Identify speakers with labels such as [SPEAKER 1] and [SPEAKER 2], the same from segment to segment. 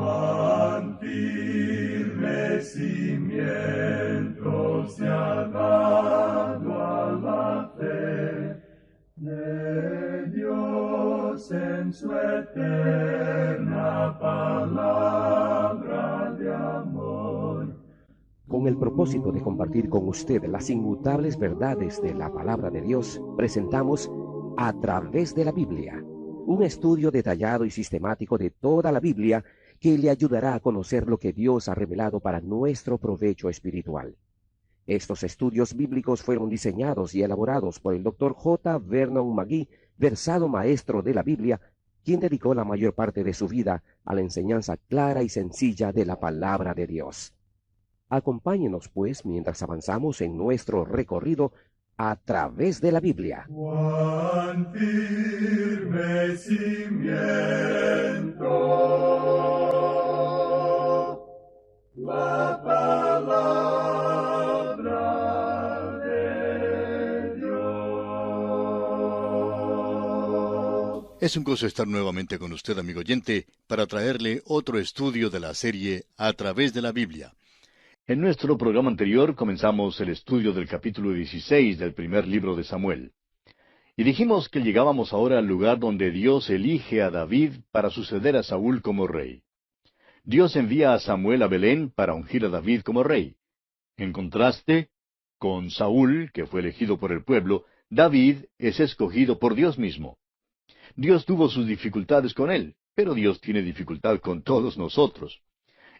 [SPEAKER 1] Cuán firme cimiento se ha dado a la fe de Dios en su eterna palabra de amor.
[SPEAKER 2] Con el propósito de compartir con usted las inmutables verdades de la palabra de Dios, presentamos A través de la Biblia, un estudio detallado y sistemático de toda la Biblia que le ayudará a conocer lo que Dios ha revelado para nuestro provecho espiritual. Estos estudios bíblicos fueron diseñados y elaborados por el Dr. J. Vernon McGee, versado maestro de la Biblia, quien dedicó la mayor parte de su vida a la enseñanza clara y sencilla de la palabra de Dios. Acompáñenos, pues, mientras avanzamos en nuestro recorrido a través de la Biblia.
[SPEAKER 1] Cuán firme cimiento la palabra de Dios.
[SPEAKER 3] Es un gozo estar nuevamente con usted, amigo oyente, para traerle otro estudio de la serie A través de la Biblia. En nuestro programa anterior comenzamos el estudio del capítulo 16 del primer libro de Samuel. Y dijimos que llegábamos ahora al lugar donde Dios elige a David para suceder a Saúl como rey. Dios envía a Samuel a Belén para ungir a David como rey. En contraste con Saúl, que fue elegido por el pueblo, David es escogido por Dios mismo. Dios tuvo sus dificultades con él, pero Dios tiene dificultad con todos nosotros.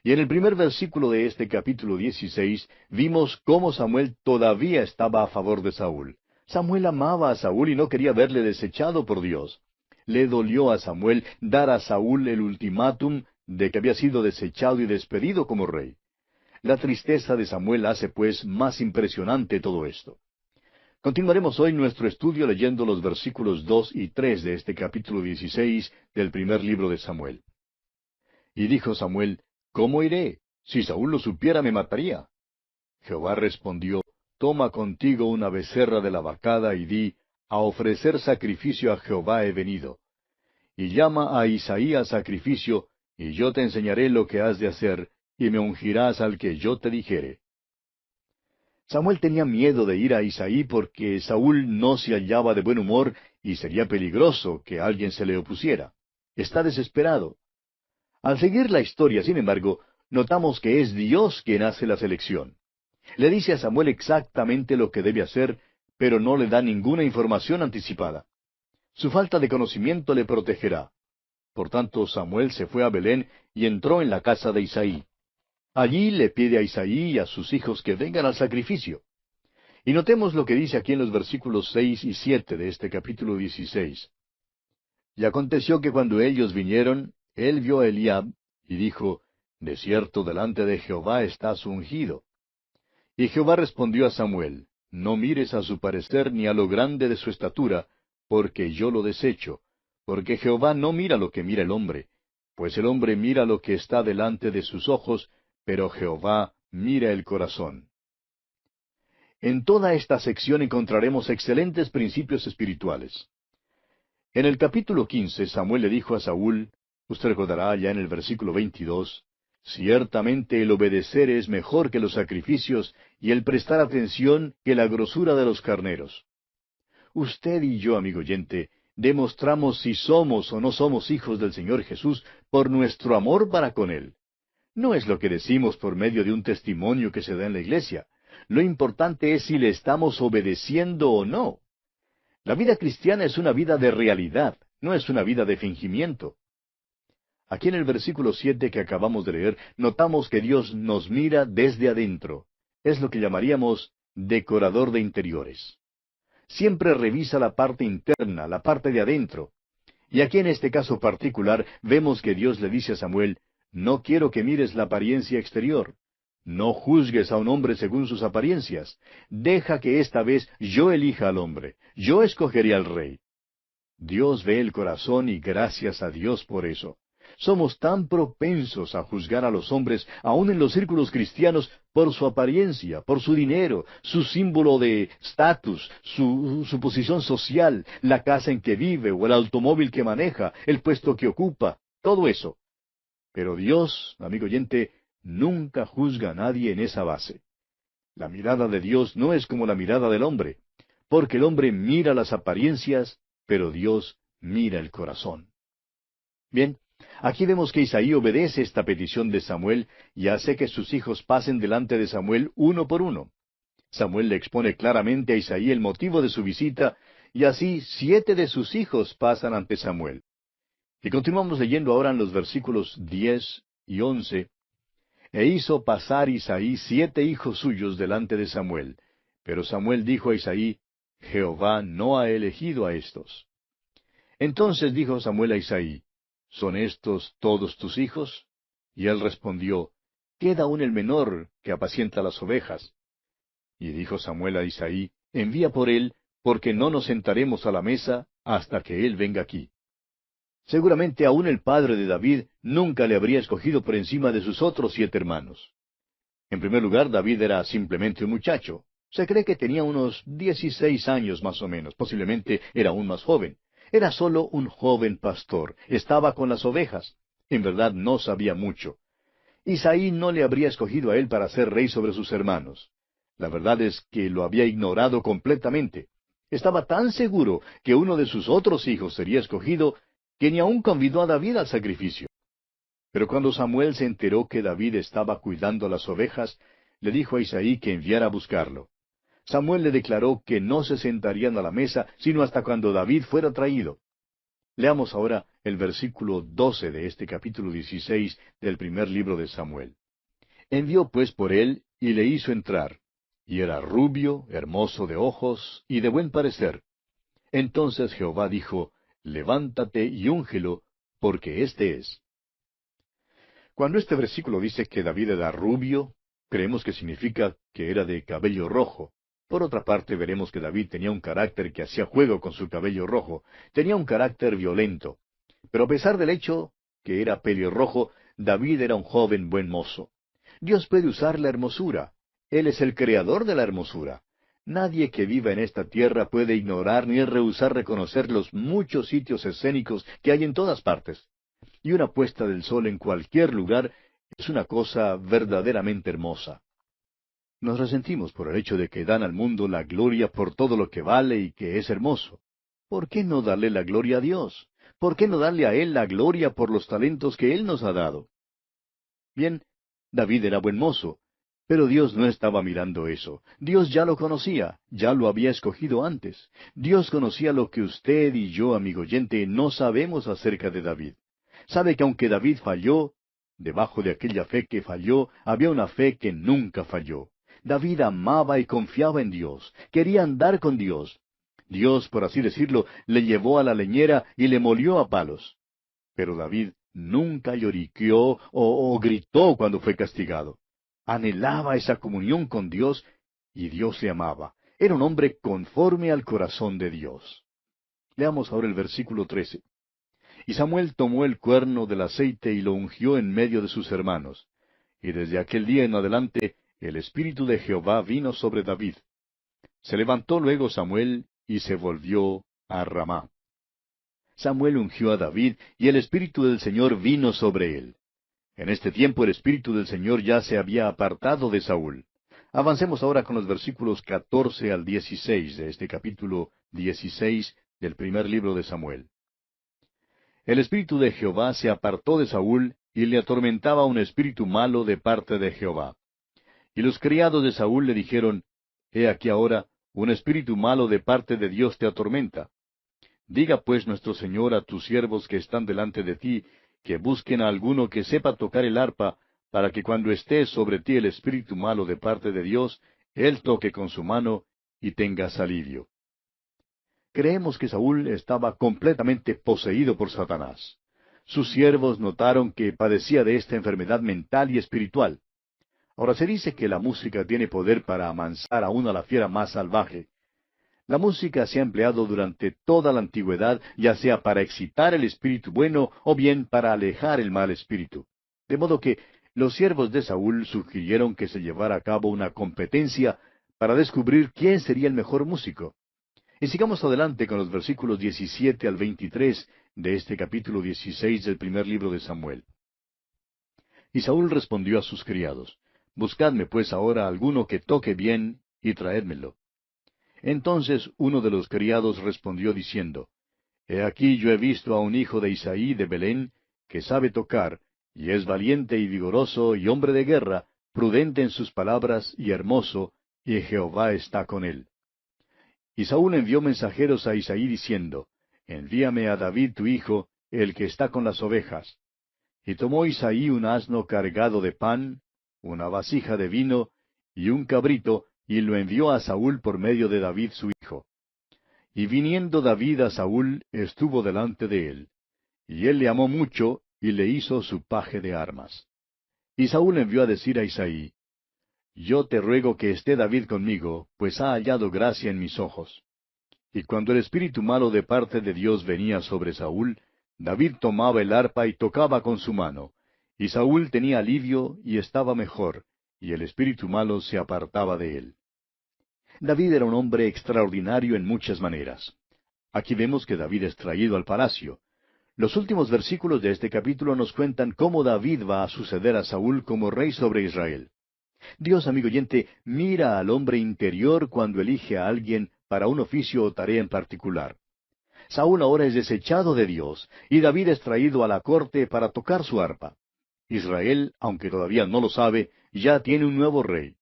[SPEAKER 3] Y en el primer versículo de este capítulo 16 vimos cómo Samuel todavía estaba a favor de Saúl. Samuel amaba a Saúl y no quería verle desechado por Dios. Le dolió a Samuel dar a Saúl el ultimátum de que había sido desechado y despedido como rey. La tristeza de Samuel hace pues más impresionante todo esto. Continuaremos hoy nuestro estudio leyendo los versículos 2 y 3 de este capítulo 16 del primer libro de Samuel. Y dijo Samuel: ¿Cómo iré? Si Saúl lo supiera, me mataría. Jehová respondió: Toma contigo una becerra de la vacada y di: A ofrecer sacrificio a Jehová he venido. Y llama a Isaí a sacrificio, y yo te enseñaré lo que has de hacer, y me ungirás al que yo te dijere. Samuel tenía miedo de ir a Isaí porque Saúl no se hallaba de buen humor y sería peligroso que alguien se le opusiera. Está desesperado. Al seguir la historia, sin embargo, notamos que es Dios quien hace la selección. Le dice a Samuel exactamente lo que debe hacer, pero no le da ninguna información anticipada. Su falta de conocimiento le protegerá. Por tanto, Samuel se fue a Belén y entró en la casa de Isaí. Allí le pide a Isaí y a sus hijos que vengan al sacrificio. Y notemos lo que dice aquí en los versículos 6 y 7 de este capítulo 16. Y aconteció que cuando ellos vinieron, él vio a Eliab, y dijo: De cierto delante de Jehová estás ungido. Y Jehová respondió a Samuel: No mires a su parecer ni a lo grande de su estatura, porque yo lo desecho, porque Jehová no mira lo que mira el hombre, pues el hombre mira lo que está delante de sus ojos, pero Jehová mira el corazón. En toda esta sección encontraremos excelentes principios espirituales. En el capítulo 15, Samuel le dijo a Saúl, usted recordará ya en el versículo 22, ciertamente el obedecer es mejor que los sacrificios y el prestar atención que la grosura de los carneros. Usted y yo, amigo oyente, demostramos si somos o no somos hijos del Señor Jesús por nuestro amor para con Él. No es lo que decimos por medio de un testimonio que se da en la iglesia. Lo importante es si le estamos obedeciendo o no. La vida cristiana es una vida de realidad, no es una vida de fingimiento. Aquí en el versículo 7 que acabamos de leer, notamos que Dios nos mira desde adentro. Es lo que llamaríamos decorador de interiores. Siempre revisa la parte interna, la parte de adentro. Y aquí en este caso particular vemos que Dios le dice a Samuel: No quiero que mires la apariencia exterior. No juzgues a un hombre según sus apariencias. Deja que esta vez yo elija al hombre. Yo escogeré al rey. Dios ve el corazón y gracias a Dios por eso. Somos tan propensos a juzgar a los hombres, aun en los círculos cristianos, por su apariencia, por su dinero, su símbolo de estatus, su posición social, la casa en que vive o el automóvil que maneja, el puesto que ocupa, todo eso. Pero Dios, amigo oyente, nunca juzga a nadie en esa base. La mirada de Dios no es como la mirada del hombre, porque el hombre mira las apariencias, pero Dios mira el corazón. Bien, aquí vemos que Isaí obedece esta petición de Samuel y hace que sus hijos pasen delante de Samuel uno por uno. Samuel le expone claramente a Isaí el motivo de su visita, y así 7 de sus hijos pasan ante Samuel. Y continuamos leyendo ahora en los versículos 10 y 11. E hizo pasar Isaí 7 hijos suyos delante de Samuel. Pero Samuel dijo a Isaí, Jehová no ha elegido a estos. Entonces dijo Samuel a Isaí, ¿son estos todos tus hijos? Y él respondió, queda aún el menor, que apacienta las ovejas. Y dijo Samuel a Isaí, envía por él, porque no nos sentaremos a la mesa hasta que él venga aquí. Seguramente aún el padre de David nunca le habría escogido por encima de sus otros 7 hermanos. En primer lugar, David era simplemente un muchacho. Se cree que tenía unos 16 años más o menos, posiblemente era aún más joven. Era solo un joven pastor, estaba con las ovejas. En verdad no sabía mucho. Isaí no le habría escogido a él para ser rey sobre sus hermanos. La verdad es que lo había ignorado completamente. Estaba tan seguro que uno de sus otros hijos sería escogido, que ni aun convidó a David al sacrificio. Pero cuando Samuel se enteró que David estaba cuidando las ovejas, le dijo a Isaí que enviara a buscarlo. Samuel le declaró que no se sentarían a la mesa sino hasta cuando David fuera traído. Leamos ahora el versículo 12 de este capítulo 16 del primer libro de Samuel. Envió pues por él y le hizo entrar, y era rubio, hermoso de ojos y de buen parecer. Entonces Jehová dijo, levántate y úngelo, porque éste es. Cuando este versículo dice que David era rubio, creemos que significa que era de cabello rojo. Por otra parte, veremos que David tenía un carácter que hacía juego con su cabello rojo, tenía un carácter violento. Pero a pesar del hecho que era pelirrojo, David era un joven buen mozo. Dios puede usar la hermosura. Él es el creador de la hermosura. Nadie que viva en esta tierra puede ignorar ni rehusar reconocer los muchos sitios escénicos que hay en todas partes. Y una puesta del sol en cualquier lugar es una cosa verdaderamente hermosa. Nos resentimos por el hecho de que dan al mundo la gloria por todo lo que vale y que es hermoso. ¿Por qué no darle la gloria a Dios? ¿Por qué no darle a Él la gloria por los talentos que Él nos ha dado? Bien, David era buen mozo, pero Dios no estaba mirando eso. Dios ya lo conocía, ya lo había escogido antes. Dios conocía lo que usted y yo, amigo oyente, no sabemos acerca de David. Sabe que aunque David falló, debajo de aquella fe que falló, había una fe que nunca falló. David amaba y confiaba en Dios, quería andar con Dios. Dios, por así decirlo, le llevó a la leñera y le molió a palos. Pero David nunca lloriqueó o gritó cuando fue castigado. Anhelaba esa comunión con Dios y Dios le amaba. Era un hombre conforme al corazón de Dios. Leamos ahora el versículo 13. Y Samuel tomó el cuerno del aceite y lo ungió en medio de sus hermanos. Y desde aquel día en adelante el Espíritu de Jehová vino sobre David. Se levantó luego Samuel y se volvió a Ramá. Samuel ungió a David y el Espíritu del Señor vino sobre él. En este tiempo el Espíritu del Señor ya se había apartado de Saúl. Avancemos ahora con los versículos 14 al 16 de este capítulo 16 del primer libro de Samuel. El Espíritu de Jehová se apartó de Saúl y le atormentaba un espíritu malo de parte de Jehová. Y los criados de Saúl le dijeron, He aquí ahora, un espíritu malo de parte de Dios te atormenta. Diga pues nuestro Señor a tus siervos que están delante de ti, que busquen a alguno que sepa tocar el arpa, para que cuando esté sobre ti el espíritu malo de parte de Dios, él toque con su mano y tengas alivio. Creemos que Saúl estaba completamente poseído por Satanás. Sus siervos notaron que padecía de esta enfermedad mental y espiritual. Ahora se dice que la música tiene poder para amansar aún a la fiera más salvaje. La música se ha empleado durante toda la antigüedad, ya sea para excitar el espíritu bueno o bien para alejar el mal espíritu. De modo que los siervos de Saúl sugirieron que se llevara a cabo una competencia para descubrir quién sería el mejor músico. Y sigamos adelante con los versículos 17 al 23 de este capítulo 16 del primer libro de Samuel. Y Saúl respondió a sus criados, Buscadme pues ahora alguno que toque bien, y traédmelo. Entonces uno de los criados respondió diciendo, He aquí yo he visto a un hijo de Isaí de Belén, que sabe tocar, y es valiente y vigoroso y hombre de guerra, prudente en sus palabras y hermoso, y Jehová está con él. Y Saúl envió mensajeros a Isaí diciendo, Envíame a David tu hijo, el que está con las ovejas. Y tomó Isaí un asno cargado de pan, una vasija de vino, y un cabrito, y lo envió a Saúl por medio de David su hijo. Y viniendo David a Saúl, estuvo delante de él. Y él le amó mucho, y le hizo su paje de armas. Y Saúl envió a decir a Isaí, Yo te ruego que esté David conmigo, pues ha hallado gracia en mis ojos. Y cuando el espíritu malo de parte de Dios venía sobre Saúl, David tomaba el arpa y tocaba con su mano. Y Saúl tenía alivio y estaba mejor, y el espíritu malo se apartaba de él. David era un hombre extraordinario en muchas maneras. Aquí vemos que David es traído al palacio. Los últimos versículos de este capítulo nos cuentan cómo David va a suceder a Saúl como rey sobre Israel. Dios, amigo oyente, mira al hombre interior cuando elige a alguien para un oficio o tarea en particular. Saúl ahora es desechado de Dios, y David es traído a la corte para tocar su arpa. Israel, aunque todavía no lo sabe, ya tiene un nuevo rey.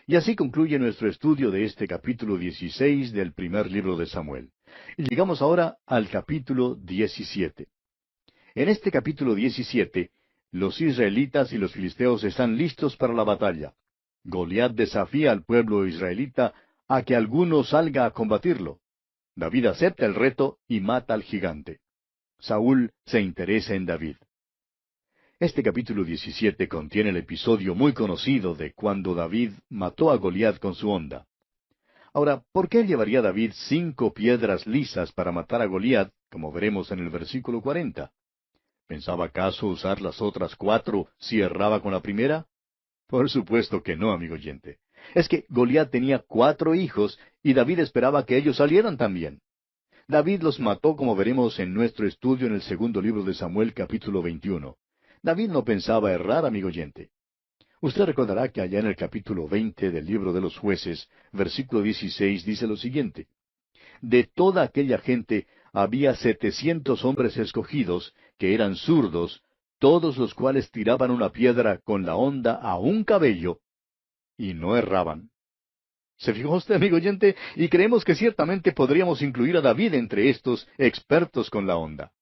[SPEAKER 3] Y así concluye nuestro estudio de este capítulo 16 del primer libro de Samuel. Y llegamos ahora al capítulo 17. En este capítulo 17, los israelitas y los filisteos están listos para la batalla. Goliat desafía al pueblo israelita a que alguno salga a combatirlo. David acepta el reto y mata al gigante. Saúl se interesa en David. Este capítulo 17 contiene el episodio muy conocido de cuando David mató a Goliat con su honda. Ahora, ¿por qué llevaría David 5 piedras lisas para matar a Goliat, como veremos en el versículo 40? ¿Pensaba acaso usar las otras 4 si erraba con la primera? Por supuesto que no, amigo oyente. Es que Goliat tenía 4 hijos y David esperaba que ellos salieran también. David los mató, como veremos en nuestro estudio en el segundo libro de Samuel, capítulo 21. David no pensaba errar, amigo oyente. Usted recordará que allá en el capítulo 20 del libro de los Jueces, versículo 16, dice lo siguiente. De toda aquella gente había 700 hombres escogidos, que eran zurdos, todos los cuales tiraban una piedra con la honda a un cabello, y no erraban. ¿Se fijó usted, amigo oyente? Y creemos que ciertamente podríamos incluir a David entre estos expertos con la honda.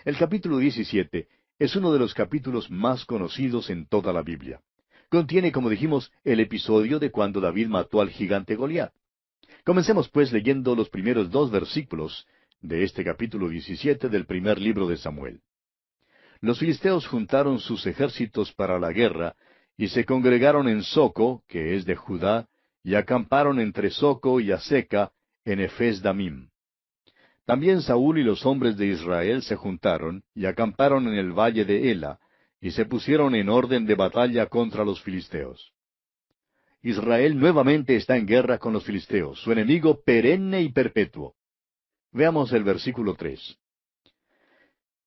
[SPEAKER 3] El capítulo 17 es uno de los capítulos más conocidos en toda la Biblia. Contiene, como dijimos, el episodio de cuando David mató al gigante Goliat. Comencemos pues leyendo los primeros 2 versículos de este capítulo 17 del primer libro de Samuel. Los filisteos juntaron sus ejércitos para la guerra, y se congregaron en Soco, que es de Judá, y acamparon entre Soco y Aseca, en Efes Damim. También Saúl y los hombres de Israel se juntaron, y acamparon en el valle de Ela, y se pusieron en orden de batalla contra los filisteos. Israel nuevamente está en guerra con los filisteos, su enemigo perenne y perpetuo. Veamos el versículo 3.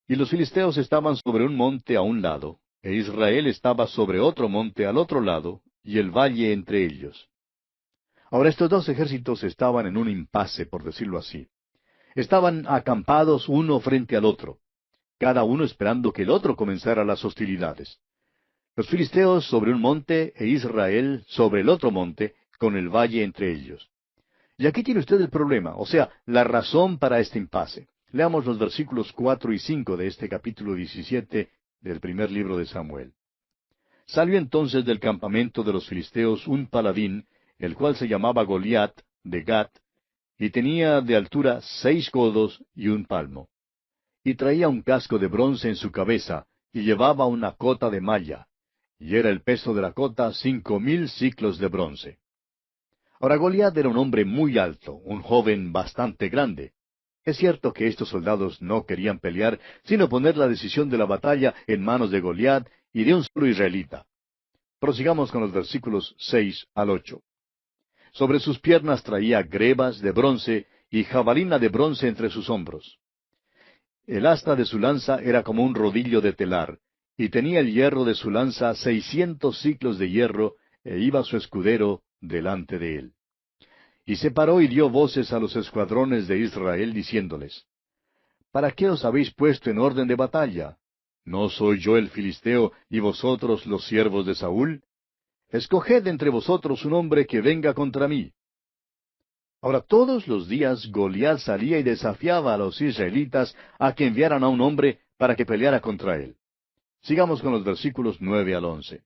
[SPEAKER 3] Y los filisteos estaban sobre un monte a un lado, e Israel estaba sobre otro monte al otro lado, y el valle entre ellos. Ahora estos 2 ejércitos estaban en un impasse, por decirlo así. Estaban acampados uno frente al otro, cada uno esperando que el otro comenzara las hostilidades. Los filisteos sobre un monte e Israel sobre el otro monte, con el valle entre ellos. Y aquí tiene usted el problema, o sea, la razón para este impasse. Leamos los versículos 4 y 5 de este capítulo 17 del primer libro de Samuel. Salió entonces del campamento de los filisteos un paladín, el cual se llamaba Goliat, de Gat, y tenía de altura 6 codos y 1 palmo. Y traía un casco de bronce en su cabeza, y llevaba una cota de malla, y era el peso de la cota 5,000 siclos de bronce. Ahora Goliat era un hombre muy alto, un joven bastante grande. Es cierto que estos soldados no querían pelear, sino poner la decisión de la batalla en manos de Goliat y de un solo israelita. Prosigamos con los versículos 6 al 8. Sobre sus piernas traía grebas de bronce y jabalina de bronce entre sus hombros. El asta de su lanza era como un rodillo de telar, y tenía el hierro de su lanza 600 siclos de hierro, e iba su escudero delante de él. Y se paró y dio voces a los escuadrones de Israel, diciéndoles, ¿Para qué os habéis puesto en orden de batalla? ¿No soy yo el filisteo, y vosotros los siervos de Saúl? Escoged entre vosotros un hombre que venga contra mí. Ahora todos los días Goliat salía y desafiaba a los israelitas a que enviaran a un hombre para que peleara contra él. Sigamos con los versículos 9 al 11.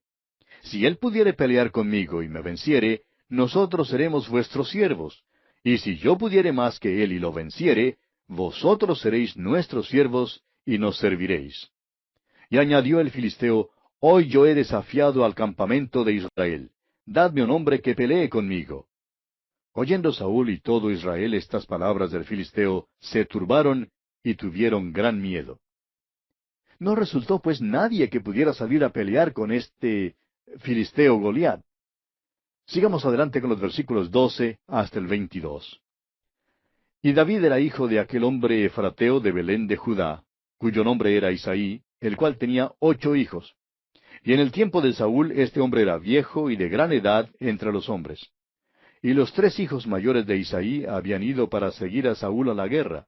[SPEAKER 3] Si él pudiere pelear conmigo y me venciere, nosotros seremos vuestros siervos. Y si yo pudiere más que él y lo venciere, vosotros seréis nuestros siervos y nos serviréis. Y añadió el filisteo, Hoy yo he desafiado al campamento de Israel. Dadme un hombre que pelee conmigo. Oyendo Saúl y todo Israel estas palabras del filisteo, se turbaron y tuvieron gran miedo. No resultó pues nadie que pudiera salir a pelear con este filisteo Goliat. Sigamos adelante con los versículos 12 hasta el 22. Y David era hijo de aquel hombre efrateo de Belén de Judá, cuyo nombre era Isaí, el cual tenía 8 hijos. Y en el tiempo de Saúl este hombre era viejo y de gran edad entre los hombres. Y los 3 hijos mayores de Isaí habían ido para seguir a Saúl a la guerra.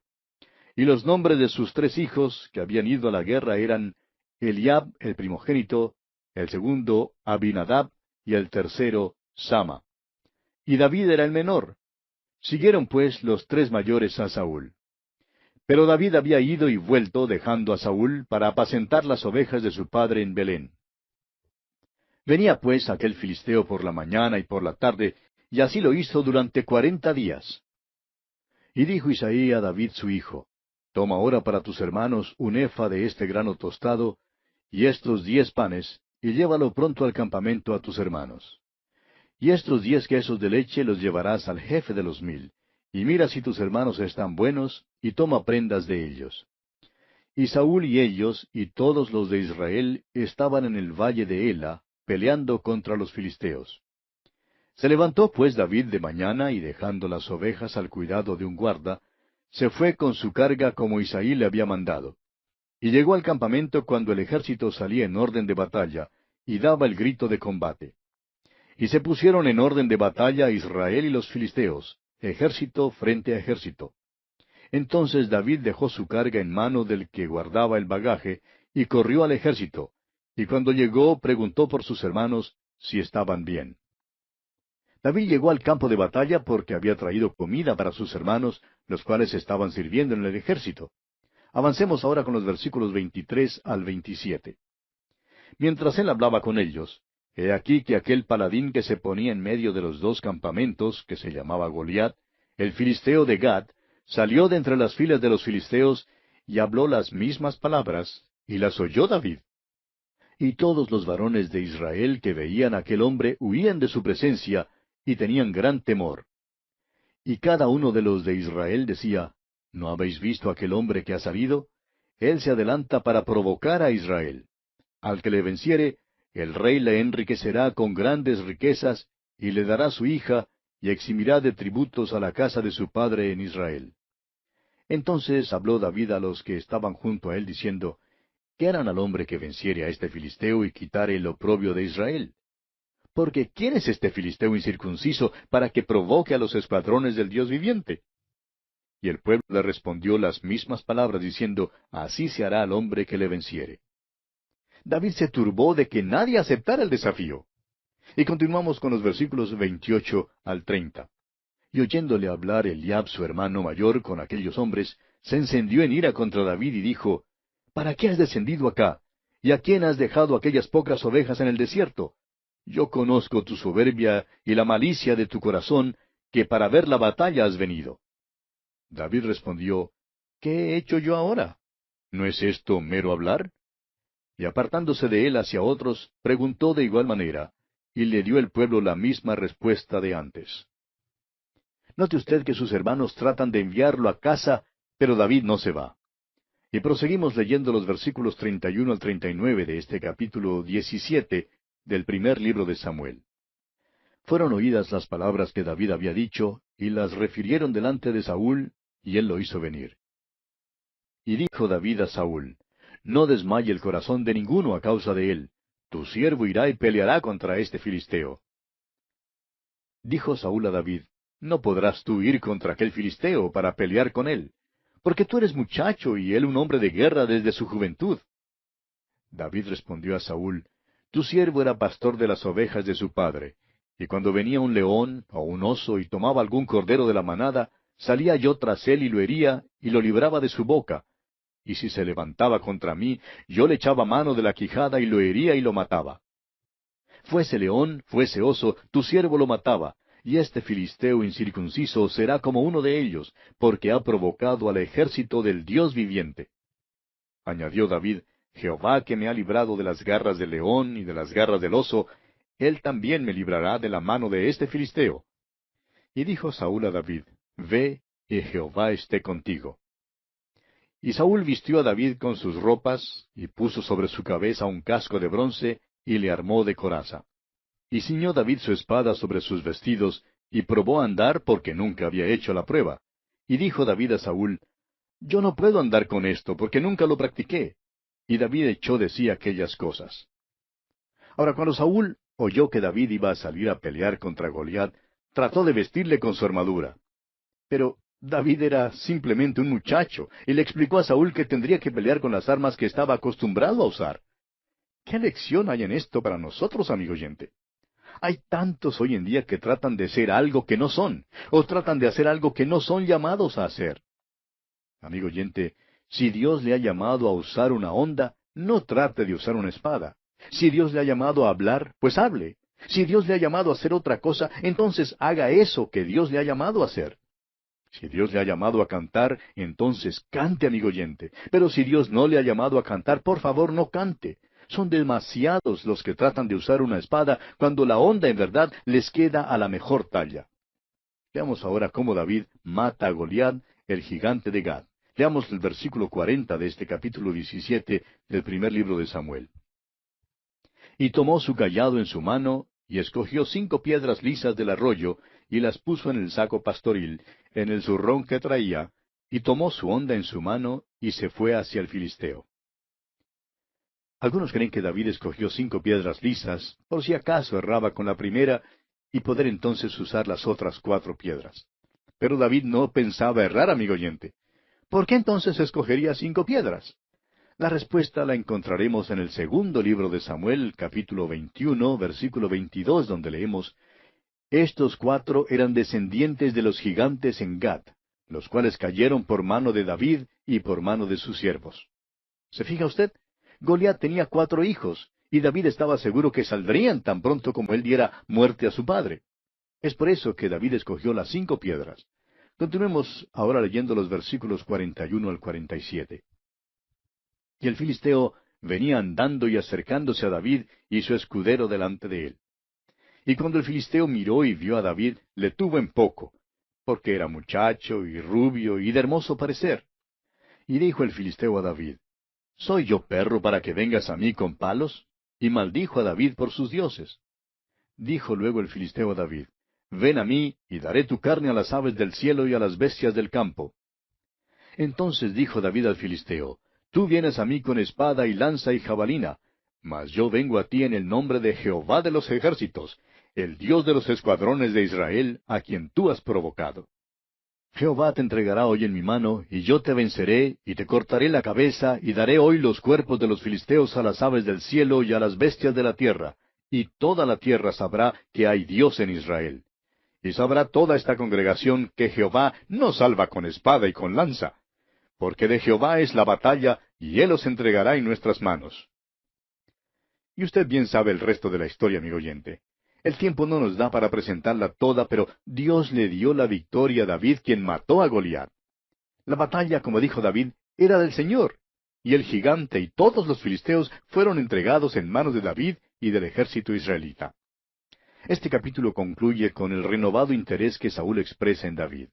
[SPEAKER 3] Y los nombres de sus 3 hijos que habían ido a la guerra eran Eliab el primogénito, el segundo Abinadab y el tercero Sama. Y David era el menor. Siguieron pues los 3 mayores a Saúl. Pero David había ido y vuelto dejando a Saúl para apacentar las ovejas de su padre en Belén. Venía pues aquel filisteo por la mañana y por la tarde, y así lo hizo durante 40 días. Y dijo Isaí a David su hijo, Toma ahora para tus hermanos un efa de este grano tostado, y estos 10 panes, y llévalo pronto al campamento a tus hermanos. Y estos 10 quesos de leche los llevarás al jefe de los 1000, y mira si tus hermanos están buenos, y toma prendas de ellos. Y Saúl y ellos, y todos los de Israel, estaban en el valle de Ela, peleando contra los filisteos. Se levantó pues David de mañana, y dejando las ovejas al cuidado de un guarda, se fue con su carga como Isaí le había mandado. Y llegó al campamento cuando el ejército salía en orden de batalla, y daba el grito de combate. Y se pusieron en orden de batalla Israel y los filisteos, ejército frente a ejército. Entonces David dejó su carga en mano del que guardaba el bagaje, y corrió al ejército, y cuando llegó preguntó por sus hermanos si estaban bien. David llegó al campo de batalla porque había traído comida para sus hermanos, los cuales estaban sirviendo en el ejército. Avancemos ahora con los versículos 23 al 27. Mientras él hablaba con ellos, he aquí que aquel paladín que se ponía en medio de los 2 campamentos, que se llamaba Goliat, el filisteo de Gad, salió de entre las filas de los filisteos y habló las mismas palabras, y las oyó David. Y todos los varones de Israel que veían a aquel hombre huían de su presencia, y tenían gran temor. Y cada uno de los de Israel decía, ¿No habéis visto aquel hombre que ha salido? Él se adelanta para provocar a Israel. Al que le venciere, el rey le enriquecerá con grandes riquezas, y le dará su hija, y eximirá de tributos a la casa de su padre en Israel. Entonces habló David a los que estaban junto a él, diciendo, ¿Qué harán al hombre que venciere a este filisteo y quitare el oprobio de Israel? Porque ¿quién es este filisteo incircunciso para que provoque a los escuadrones del Dios viviente? Y el pueblo le respondió las mismas palabras, diciendo, Así se hará al hombre que le venciere. David se turbó de que nadie aceptara el desafío. Y continuamos con los versículos 28 al 30. Y oyéndole hablar Eliab su hermano mayor con aquellos hombres, se encendió en ira contra David y dijo, ¿Para qué has descendido acá? ¿Y a quién has dejado aquellas pocas ovejas en el desierto? Yo conozco tu soberbia y la malicia de tu corazón, que para ver la batalla has venido. David respondió, ¿Qué he hecho yo ahora? ¿No es esto mero hablar? Y apartándose de él hacia otros, preguntó de igual manera, y le dio el pueblo la misma respuesta de antes. Note usted que sus hermanos tratan de enviarlo a casa, pero David no se va. Y proseguimos leyendo los versículos 31 al 39 de este capítulo 17 del primer libro de Samuel. Fueron oídas las palabras que David había dicho, y las refirieron delante de Saúl, y él lo hizo venir. Y dijo David a Saúl, no desmaye el corazón de ninguno a causa de él. Tu siervo irá y peleará contra este filisteo. Dijo Saúl a David, no podrás tú ir contra aquel filisteo para pelear con él, porque tú eres muchacho y él un hombre de guerra desde su juventud. David respondió a Saúl, tu siervo era pastor de las ovejas de su padre, y cuando venía un león o un oso y tomaba algún cordero de la manada, salía yo tras él y lo hería y lo libraba de su boca. Y si se levantaba contra mí, yo le echaba mano de la quijada y lo hería y lo mataba. Fuese león, fuese oso, tu siervo lo mataba, y este filisteo incircunciso será como uno de ellos, porque ha provocado al ejército del Dios viviente. Añadió David, Jehová que me ha librado de las garras del león y de las garras del oso, él también me librará de la mano de este filisteo. Y dijo Saúl a David, ve, y Jehová esté contigo. Y Saúl vistió a David con sus ropas, y puso sobre su cabeza un casco de bronce, y le armó de coraza. Y ciñó David su espada sobre sus vestidos, y probó a andar porque nunca había hecho la prueba. Y dijo David a Saúl, yo no puedo andar con esto, porque nunca lo practiqué. Y David echó de sí aquellas cosas. Ahora, cuando Saúl oyó que David iba a salir a pelear contra Goliat, trató de vestirle con su armadura. Pero David era simplemente un muchacho, y le explicó a Saúl que tendría que pelear con las armas que estaba acostumbrado a usar. ¿Qué lección hay en esto para nosotros, amigo oyente? Hay tantos hoy en día que tratan de ser algo que no son, o tratan de hacer algo que no son llamados a hacer. Amigo oyente, si Dios le ha llamado a usar una honda, no trate de usar una espada. Si Dios le ha llamado a hablar, pues hable. Si Dios le ha llamado a hacer otra cosa, entonces haga eso que Dios le ha llamado a hacer. Si Dios le ha llamado a cantar, entonces cante, amigo oyente. Pero si Dios no le ha llamado a cantar, por favor no cante. Son demasiados los que tratan de usar una espada cuando la honda en verdad les queda a la mejor talla. Veamos ahora cómo David mata a Goliat, el gigante de Gad. Leamos el versículo 40 de este capítulo 17 del primer libro de Samuel. Y tomó su cayado en su mano, y escogió 5 piedras lisas del arroyo, y las puso en el saco pastoril, en el zurrón que traía, y tomó su honda en su mano, y se fue hacia el filisteo. Algunos creen que David escogió 5 piedras lisas, por si acaso erraba con la primera, y poder entonces usar las otras 4 piedras. Pero David no pensaba errar, amigo oyente. ¿Por qué entonces escogería 5 piedras? La respuesta la encontraremos en el segundo libro de Samuel, capítulo 21, versículo 22, donde leemos, estos 4 eran descendientes de los gigantes en Gad, los cuales cayeron por mano de David y por mano de sus siervos. ¿Se fija usted? Goliat tenía 4 hijos, y David estaba seguro que saldrían tan pronto como él diera muerte a su padre. Es por eso que David escogió las 5 piedras. Continuemos ahora leyendo los versículos 41 al 47. Y el filisteo venía andando y acercándose a David y su escudero delante de él. Y cuando el filisteo miró y vio a David, le tuvo en poco, porque era muchacho y rubio y de hermoso parecer. Y dijo el filisteo a David, ¿soy yo perro para que vengas a mí con palos? Y maldijo a David por sus dioses. Dijo luego el filisteo a David, ven a mí, y daré tu carne a las aves del cielo y a las bestias del campo. Entonces dijo David al filisteo, tú vienes a mí con espada y lanza y jabalina, mas yo vengo a ti en el nombre de Jehová de los ejércitos, el Dios de los escuadrones de Israel, a quien tú has provocado. Jehová te entregará hoy en mi mano, y yo te venceré, y te cortaré la cabeza, y daré hoy los cuerpos de los filisteos a las aves del cielo y a las bestias de la tierra, y toda la tierra sabrá que hay Dios en Israel. Y sabrá toda esta congregación que Jehová no salva con espada y con lanza, porque de Jehová es la batalla, y Él os entregará en nuestras manos. Y usted bien sabe el resto de la historia, amigo oyente. El tiempo no nos da para presentarla toda, pero Dios le dio la victoria a David, quien mató a Goliat. La batalla, como dijo David, era del Señor, y el gigante y todos los filisteos fueron entregados en manos de David y del ejército israelita. Este capítulo concluye con el renovado interés que Saúl expresa en David.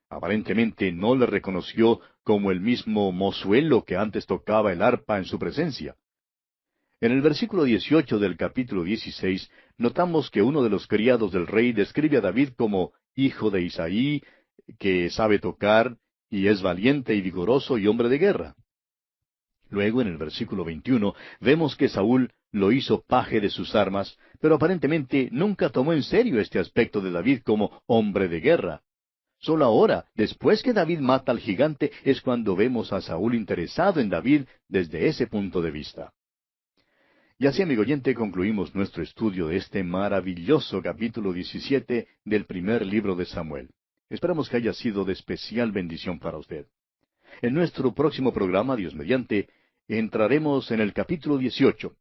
[SPEAKER 3] Aparentemente no le reconoció como el mismo mozuelo que antes tocaba el arpa en su presencia. En el versículo 18 del capítulo 16, notamos que uno de los criados del rey describe a David como hijo de Isaí, que sabe tocar, y es valiente y vigoroso y hombre de guerra. Luego, en el versículo 21, vemos que Saúl lo hizo paje de sus armas, pero aparentemente nunca tomó en serio este aspecto de David como hombre de guerra. Solo ahora, después que David mata al gigante, es cuando vemos a Saúl interesado en David desde ese punto de vista. Y así, amigo oyente, concluimos nuestro estudio de este maravilloso capítulo 17 del primer libro de Samuel. Esperamos que haya sido de especial bendición para usted. En nuestro próximo programa, Dios mediante, entraremos en el capítulo 18,